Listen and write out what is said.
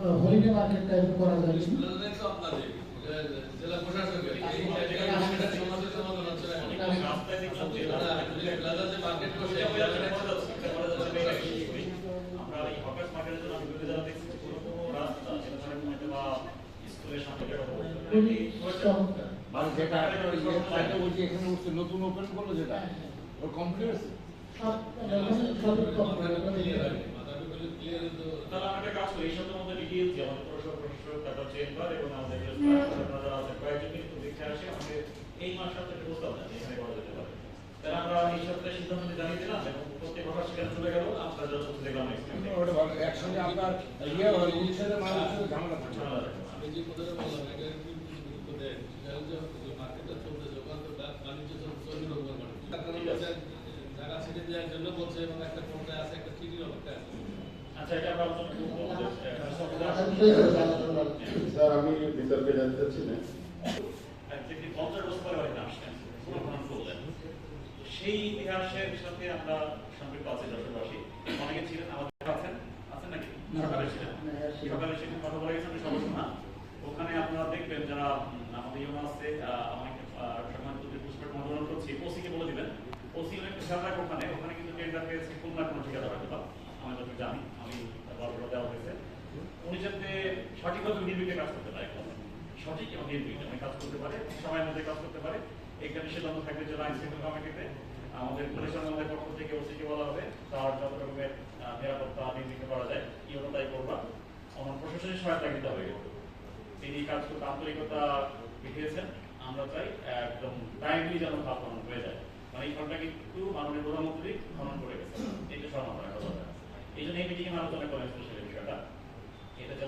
holiday market type করা যায় তো আপনাদের জেলা প্রশাসকের সমাজের সমাধান হচ্ছে না রাস্তায় দেখলাম যে প্লাজাতে মার্কেট করছে আমরা এই হকার্স মার্কেটের জন্য বিভিন্ন জেলা দেখছি কোনো রাস্তা যেটা ধরেন বা স্কুলের সামনে মানে যেটা এটা বলছি এখানে উঠছে নতুন ওপেন করলো যেটা ওর কমপ্লিট আছে তাহলে আমরা একটা কাজ করি এই সপ্তাহের মধ্যে ডিটেইলস যে আমাদের প্রশাসক তারপর চেম্বার এবং আমাদের কয়েকজন কিন্তু দেখে আসে আমাদের এই মাস সপ্তাহে একটা প্রস্তাব আছে এখানে করা যেতে পারে তাহলে আমরা এই সপ্তাহে সিদ্ধান্ত জানিয়ে দিলাম এবং প্রত্যেক ভাষা সেখানে চলে গেল আমরা যত দেখলাম ওটা ভালো একসঙ্গে আপনার ইয়ে হয় উচ্ছেদের মানুষের ঝামেলা থাকে আমি যে কথাটা বললাম এটা গুরুত্ব দেয় যে মার্কেটটা চলতেছে ওখানে তো বাণিজ্য চলবে ওখানে জায়গা ছেড়ে দেওয়ার জন্য বলছে এবং একটা কোনটা আছে একটা চিঠির অপেক্ষা আছে আচ্ছা এটা আমরা আলোচনা করব স্যার আমি বিতর্কে জানতে চাচ্ছি না একটি 50 বছর পরে বাড়িতে আসছেন পুনর্ভরণ করলেন সেই ইতিহাসের সাথে আমরা সম্পৃক্ত আছি যশোরবাসী অনেকে ছিলেন আমাদের আছেন আছেন নাকি সকালে ছিলেন সকালে সেখানে কথা বলে গেছেন সবার না ওখানে আপনারা দেখবেন যারা আমাদের ইউনো আছে অনেক সম্মানিত পুরস্কার মনোনয়ন করছি ওসিকে বলে দিবেন ওসি অনেক খেয়াল রাখে ওখানে ওখানে কিন্তু টেন্ডার পেয়েছে খুলনা কোনো ঠিকাদার হয়তো আমি যত জানি আমি বড় দেওয়া হয়েছে উনি যাতে সঠিকভাবে নির্বিঘ্নে কাজ করতে পারে সঠিক এবং নির্বিঘ্নে কাজ করতে পারে সময়ের মধ্যে কাজ করতে পারে এখানে সিদ্ধান্ত থাকবে যে আইন শৃঙ্খলা কমিটিতে আমাদের পুলিশ আমাদের পক্ষ থেকে ওসিকে বলা হবে তার যত রকমের নিরাপত্তা নির্বিঘ্নে করা যায় কি হলো তাই করবা আমার প্রশাসনের সহায়তা দিতে হবে তিনি কাজ করতে আন্তরিকতা দেখিয়েছেন আমরা চাই একদম টাইমলি যেন কাজ হয়ে যায় মানে এই ফলটা কিন্তু মাননীয় প্রধানমন্ত্রী খনন করে গেছেন এটা সমাধান করা দরকার এই জন্য এই মিটিংয়ে আলোচনা করা হয়েছিল সেই বিষয়টা এটা যে